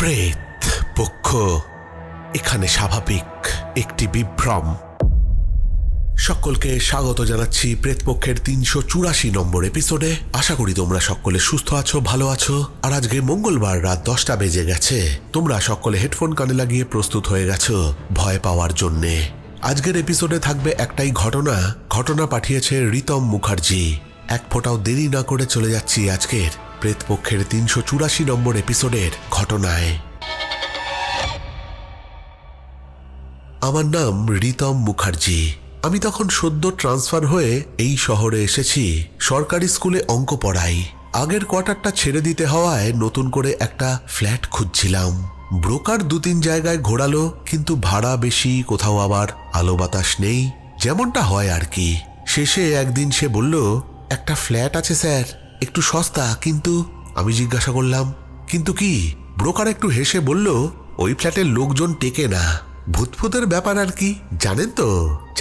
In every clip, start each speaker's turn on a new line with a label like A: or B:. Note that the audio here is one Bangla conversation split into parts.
A: প্রেত পক্ষ এখানে স্বাভাবিক একটি বিভ্রম। সকলকে স্বাগত জানাচ্ছি প্রেতপক্ষের ৩৮৪ নম্বর এপিসোডে। আশা করি তোমরা সকলে সুস্থ আছো, ভালো আছো। আর আজকে মঙ্গলবার রাত 10টা বেজে গেছে। তোমরা সকলে হেডফোন কানে লাগিয়ে প্রস্তুত হয়ে গেছো ভয় পাওয়ার জন্যে। আজকের এপিসোডে থাকবে একটাই ঘটনা পাঠিয়েছে রিতম মুখার্জি। এক ফোঁটাও দেরি না করে চলে যাচ্ছি আজকের প্রেতপক্ষের ৩৮৪ নম্বর এপিসোডের ঘটনায়। আমার নাম রিতম মুখার্জি। আমি তখন সদ্য ট্রান্সফার হয়ে এই শহরে এসেছি। সরকারি স্কুলে অঙ্ক পড়াই। আগের কোয়ার্টারটা ছেড়ে দিতে হওয়ায় নতুন করে একটা ফ্ল্যাট খুঁজছিলাম। ব্রোকার ২-৩ জায়গায় ঘোরালো, কিন্তু ভাড়া বেশি, কোথাও আবার আলো বাতাস নেই, যেমনটা হয় আর কি। শেষে একদিন সে বলল, একটা ফ্ল্যাট আছে স্যার, একটু সস্তা। কিন্তু আমি জিজ্ঞাসা করলাম, কিন্তু কি? ব্রোকার একটু হেসে বলল, ওই ফ্ল্যাটের লোকজন টেকে না, ভূতফুতের ব্যাপার আর কি, জানেন তো,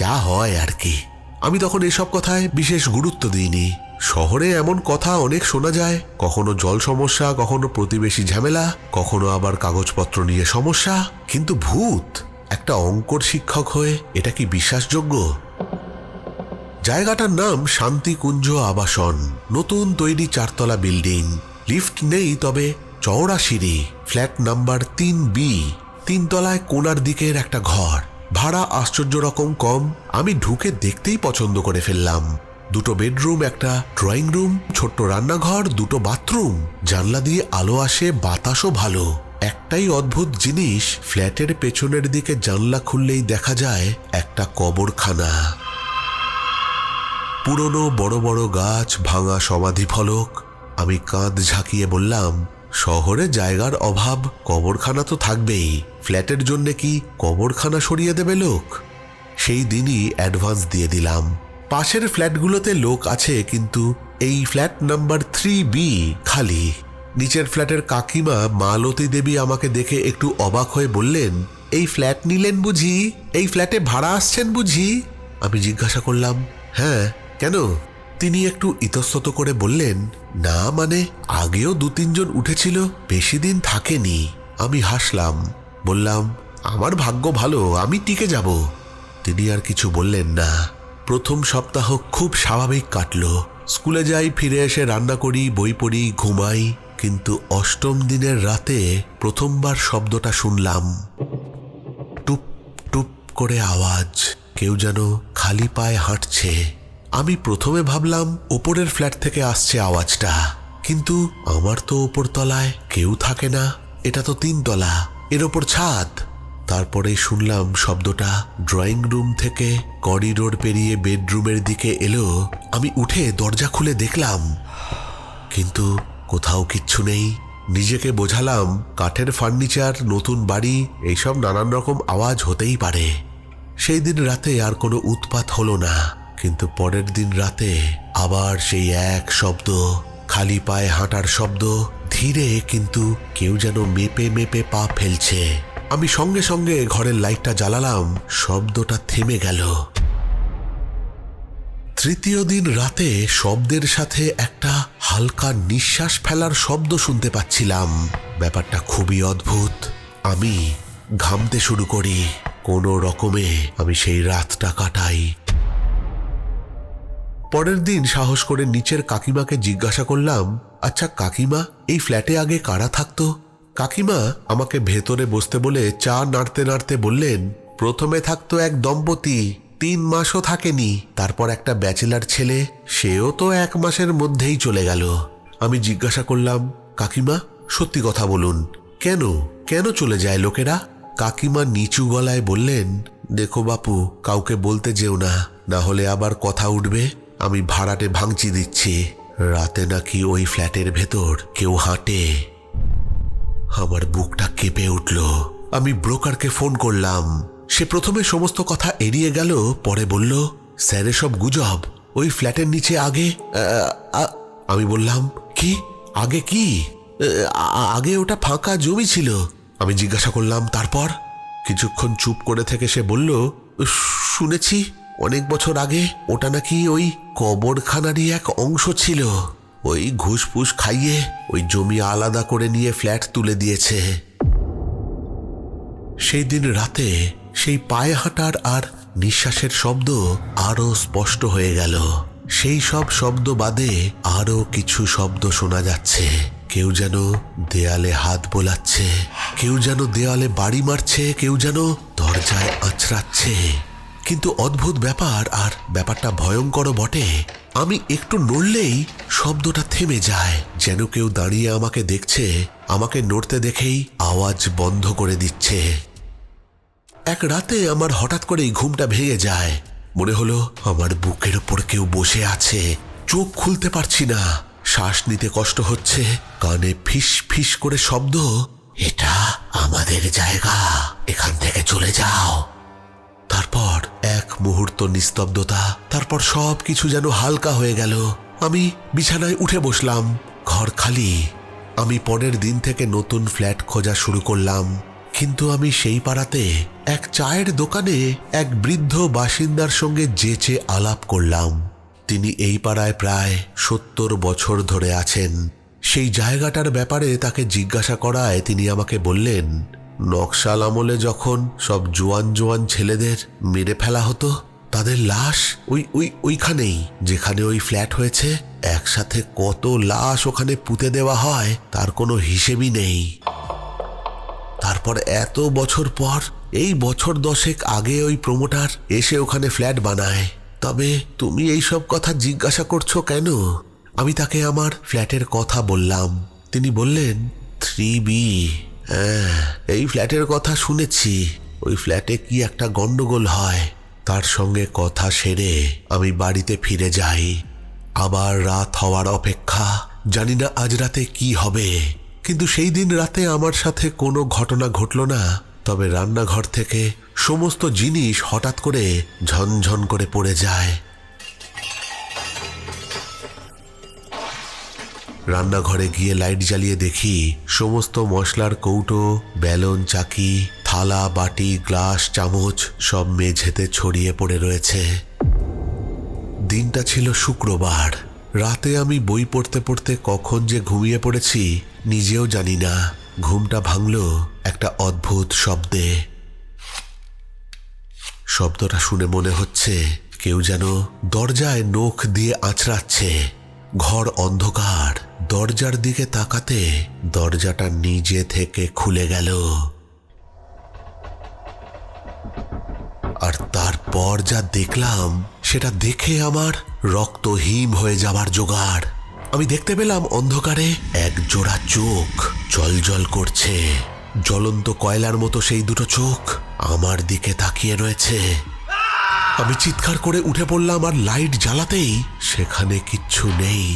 A: যা হয় আর কি। আমি তখন এসব কথায় বিশেষ গুরুত্ব দিইনি। শহরে এমন কথা অনেক শোনা যায়, কখনো জল সমস্যা, কখনো প্রতিবেশী ঝামেলা, কখনো আবার কাগজপত্র নিয়ে সমস্যা। কিন্তু ভূত, একটা অঙ্কর শিক্ষক হয়ে এটা কি বিশ্বাসযোগ্য? জায়গাটার নাম শান্তিকুঞ্জ আবাসন। নতুন তৈরি 4তলা বিল্ডিং, লিফট নেই, তবে চওড়া সিঁড়ি। Flat number 3B। 3 তলায় কোণার দিকের একটা ঘর। ভাড়া আশ্চর্য রকম কম। আমি ঢুকে দেখতেই পছন্দ করে ফেললাম। 2টো বেডরুম, একটা ড্রয়িং রুম, ছোট্ট রান্নাঘর, 2টো বাথরুম। জানলা দিয়ে আলো আসে, বাতাসও ভালো। একটাই অদ্ভুত জিনিস, ফ্ল্যাটের পেছনের দিকে জানলা খুললেই দেখা যায় একটা কবরখানা। পুরনো বড় বড় গাছ, ভাঙা সমাধি ফলক। আমি কাঁধ ঝাঁকিয়ে বললাম, শহরে জায়গার অভাব, কবরখানা তো থাকবেই। ফ্ল্যাটের জন্য কি কবরখানা সরিয়ে দেবে লোক? সেই দিনই অ্যাডভান্স দিয়ে দিলাম। পাশের ফ্ল্যাটগুলোতে লোক আছে, কিন্তু এই ফ্ল্যাট নাম্বার 3B খালি। নিচের ফ্ল্যাটের কাকিমা মালতী দেবী আমাকে দেখে একটু অবাক হয়ে বললেন, এই ফ্ল্যাট নিলেন বুঝি? এই ফ্ল্যাটে ভাড়া আসছেন বুঝি? আমি জিজ্ঞাসা করলাম, হ্যাঁ, কেন? তিনি একটু ইতস্তত করে বললেন, না মানে আগেও 2-3 জন উঠেছিল, বেশি দিন থাকেনি। আমি হাসলাম, বললাম, আমার ভাগ্য ভালো, আমি টিকে যাব। তিনি আর কিছু বললেন না। প্রথম সপ্তাহ খুব স্বাভাবিক কাটল। স্কুলে যাই, ফিরে এসে রান্না করি, বই পড়ি, ঘুমাই। কিন্তু 8ম দিনের রাতে প্রথমবার শব্দটা শুনলাম। টুপ টুপ করে আওয়াজ, কেউ যেন খালি পায়ে হাঁটছে। আমি প্রথমে ভাবলাম ওপরের ফ্ল্যাট থেকে আসছে আওয়াজটা, কিন্তু আমার তো ওপর তলায় কেউ থাকে না, এটা তো 3 তলা, এর ওপর ছাদ। তারপরে শুনলাম শব্দটা ড্রয়িং রুম থেকে করিডোর পেরিয়ে বেডরুমের দিকে এলো। আমি উঠে দরজা খুলে দেখলাম, কিন্তু কোথাও কিচ্ছু নেই। নিজেকে বোঝালাম, কাঠের ফার্নিচার, নতুন বাড়ি, এইসব নানান রকম আওয়াজ হতেই পারে। সেই দিন রাতে আর কোনো উৎপাত হলো না, কিন্তু পরের দিন রাতে আবার সেই এক শব্দ, খালি পায়ে হাঁটার শব্দ, ধীরে, কিন্তু কেউ যেন মেপে মেপে পা ফেলছে। আমি সঙ্গে সঙ্গে ঘরের লাইটটা জ্বালালাম, শব্দটা থেমে গেল। তৃতীয় দিন রাতে শব্দের সাথে একটা হালকা নিঃশ্বাস ফেলার শব্দ শুনতে পাচ্ছিলাম। ব্যাপারটা খুবই অদ্ভুত। আমি ঘামতে শুরু করি। কোনো রকমে আমি সেই রাতটা কাটাই। পরের দিন সাহস করে নিচের কাকিমাকে জিজ্ঞাসা করলাম, আচ্ছা কাকিমা, এই ফ্ল্যাটে আগে কারা থাকতো? কাকিমা আমাকে ভেতরে বসতে বলে চা নাড়তে নাড়তে বললেন, প্রথমে থাকতো এক দম্পতি, 3 মাসও থাকেনি। তারপর একটা ব্যাচেলার ছেলে, সেও তো 1 মাসের মধ্যেই চলে গেল। আমি জিজ্ঞাসা করলাম, কাকিমা সত্যি কথা বলুন, কেন কেন চলে যায় লোকেরা? কাকিমা নিচু গলায় বললেন, দেখো বাপু, কাউকে বলতে যেও না, না হলে আবার কথা উঠবে। আমি ভাড়াটে ভাঙচি দিচ্ছি, রাতে নাকি ওই ফ্ল্যাটের ভেতর কেউ হাঁটে। আমার বুকটা কেঁপে উঠল। আমি ব্রোকারকে ফোন করলাম। সে প্রথমে সমস্ত কথা এড়িয়ে গেল, পরে বলল, স্যার এসব গুজব, ওই ফ্ল্যাটের নিচে আগে। আমি বললাম, কি আগে? কি আগে? ওটা ফাঁকা জমি ছিল। আমি জিজ্ঞাসা করলাম, তারপর? কিছুক্ষণ চুপ করে থেকে সে বলল, শুনেছি অনেক বছর আগে ওটা নাকি ওই কবরখানারই এক অংশ ছিল। ওই ঘুষপুস খাইয়ে ওই জমি আলাদা করে নিয়ে ফ্ল্যাট তুলে দিয়েছে। সেই দিন রাতে সেই পায়ে হাঁটার আর নিঃশ্বাসের শব্দ আরো স্পষ্ট হয়ে গেল। সেই সব শব্দ বাদে আরো কিছু শব্দ শোনা যাচ্ছে। কেউ যেন দেয়ালে হাত বোলাচ্ছে, কেউ যেন দেয়ালে বাড়ি মারছে, কেউ যেন দরজায় আঁচড়াচ্ছে। কিন্তু অদ্ভুত ব্যাপার, আর ব্যাপারটা ভয়ঙ্কর বটে, আমি একটু নড়লেই শব্দটা থেমে যায়, যেন কেউ দাঁড়িয়ে আমাকে দেখছে, আমাকে নড়তে দেখেই আওয়াজ বন্ধ করে দিচ্ছে। এক রাতে আমার হঠাৎ করেই ঘুমটা ভেঙে যায়। মনে হলো আমার বুকের ওপর কেউ বসে আছে। চোখ খুলতে পারছি না, শ্বাস নিতে কষ্ট হচ্ছে, কানে ফিস ফিস করে শব্দ, এটা আমাদের জায়গা, এখান থেকে চলে যাও। তারপর এক মুহূর্ত নিস্তব্ধতা, তারপর সব কিছু যেন হালকা হয়ে গেল। আমি বিছানায় উঠে বসলাম, ঘর খালি। আমি পরের দিন থেকে নতুন ফ্ল্যাট খোঁজা শুরু করলাম। কিন্তু আমি সেই পাড়াতে এক চায়ের দোকানে এক বৃদ্ধ বাসিন্দার সঙ্গে যেচে আলাপ করলাম। তিনি এই পাড়ায় প্রায় 70 বছর ধরে আছেন। সেই জায়গাটার ব্যাপারে তাকে জিজ্ঞাসা করায় তিনি আমাকে বললেন, নকশাল আমলে যখন সব জোয়ান জোয়ান ছেলেদের মেরে ফেলা হতো, তাদের লাশ ওইখানেই, যেখানে ওই ফ্ল্যাট হয়েছে, একসাথে কত লাশ ওখানে পুঁতে দেওয়া হয় তার কোনো হিসেবই নেই। তারপর এত বছর পর, এই বছর 10 আগে ওই প্রমোটার এসে ওখানে ফ্ল্যাট বানায়। তবে তুমি এই সব কথা জিজ্ঞাসা করছো কেন? আমি তাকে আমার ফ্ল্যাটের কথা বললাম। তিনি বললেন, 3B। হ্যাঁ, এই ফ্ল্যাটের কথা শুনেছি। ওই ফ্ল্যাটে কি একটা গন্ডগোল হয়। তার সঙ্গে কথা সেরে আমি বাড়িতে ফিরে যাই। আবার রাত হওয়ার অপেক্ষা। জানি না আজ রাতে কি হবে। কিন্তু সেই দিন রাতে আমার সাথে কোনো ঘটনা ঘটল না। তবে রান্নাঘর থেকে সমস্ত জিনিস হঠাৎ করে ঝনঝন করে পড়ে যায়। রান্নাঘরে গিয়ে লাইট জ্বালিয়ে দেখি সমস্ত মশলার কৌটো, বেলন, চাকি, থালা, বাটি, গ্লাস, চামচ সব মেঝেতে ছড়িয়ে পড়ে রয়েছে। দিনটা ছিল শুক্রবার। রাতে আমি বই পড়তে পড়তে কখন যে ঘুমিয়ে পড়েছি নিজেও জানি না। ঘুমটা ভাঙল একটা অদ্ভুত শব্দে। শব্দটা শুনে মনে হচ্ছে কেউ যেন দরজায় নখ দিয়ে আঁচড়াচ্ছে। ঘর অন্ধকার। দরজার দিকে তাকাতে দরজাটা নিজে থেকে খুলে গেল। আর তারপর যা দেখলাম সেটা দেখে আমার রক্ত হিম হয়ে যাবার জোগাড়। আমি দেখতে পেলাম অন্ধকারে এক জোড়া চোখ জ্বলজ্বল করছে। জ্বলন্ত কয়লার মতো সেই দুটো চোখ আমার দিকে তাকিয়ে রয়েছে। আমি চিৎকার করে উঠে পড়লাম, আর লাইট জ্বালাতেই সেখানে কিচ্ছু নেই।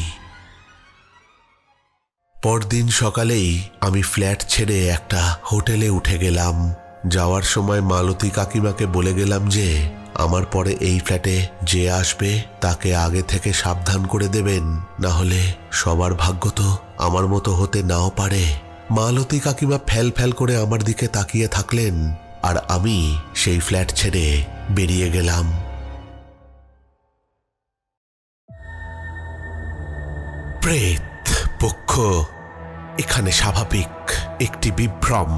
A: পরদিন সকালেই আমি ফ্ল্যাট ছেড়ে একটা হোটেলে উঠে গেলাম। যাওয়ার সময় মালতী কাকিমাকে বলে গেলাম যে আমার পরে এই ফ্ল্যাটে যে আসবে তাকে আগে থেকে সাবধান করে দেবেন, না হলে সবার ভাগ্য তো আমার মতো হতে নাও পারে। মালতী কাকিমা ফ্যাল ফ্যাল করে আমার দিকে তাকিয়ে থাকলেন, আর আমি সেই ফ্ল্যাট ছেড়ে বেরিয়ে গেলাম। প্রেত পক্ষ এখানে স্বাভাবিক একটি বিভ্রম।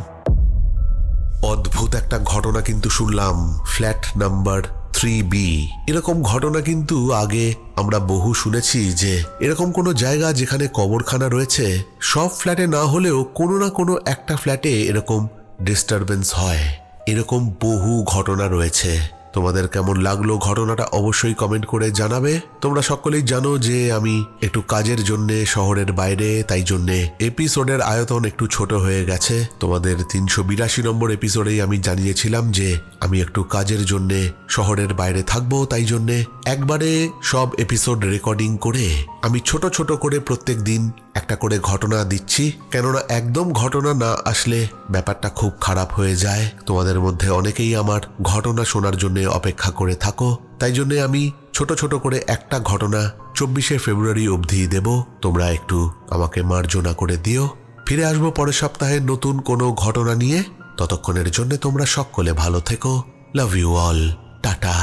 A: অদ্ভুত একটা ঘটনা কিন্তু শুনলাম ফ্ল্যাট নাম্বার 3B। এরকম ঘটনা কিন্তু আগে আমরা বহু শুনেছি যে এরকম কোনো জায়গা যেখানে কবরখানা রয়েছে, সব ফ্ল্যাটে না হলেও কোনো না কোনো একটা ফ্ল্যাটে এরকম ডিস্টারবেন্স হয়। এরকম বহু ঘটনা রয়েছে। তোমাদের কেমন লাগলো ঘটনাটা অবশ্যই কমেন্ট করে জানাবে। তোমরা সকলেই জানো যে আমি একটু কাজের জন্য শহরের বাইরে, তাই জন্যে এপিসোডের আয়তন একটু ছোট হয়ে গেছে। তোমাদের 382 নম্বর এপিসোডেই আমি জানিয়েছিলাম যে আমি একটু কাজের জন্য শহরের বাইরে থাকবো, তাই জন্যে একবারে সব এপিসোড রেকর্ডিং করে আমি ছোট ছোট করে প্রত্যেক দিন একটা করে ঘটনা দিচ্ছি। কেননা একদম ঘটনা না আসলে ব্যাপারটা খুব খারাপ হয়ে যায়। তোমাদের মধ্যে অনেকেই আমার ঘটনা শোনার জন্য অপেক্ষা করে থাকো, তাই জন্য আমি ছোট ছোট করে একটা ঘটনা 24শে ফেব্রুয়ারি অবধি দেব। তোমরা একটু আমাকে মার্জনা করে দিও। ফিরে আসবো পরের সপ্তাহে নতুন কোনো ঘটনা নিয়ে। ততক্ষণের জন্য তোমরা সকলে ভালো থেকো। Love you all. টাটা।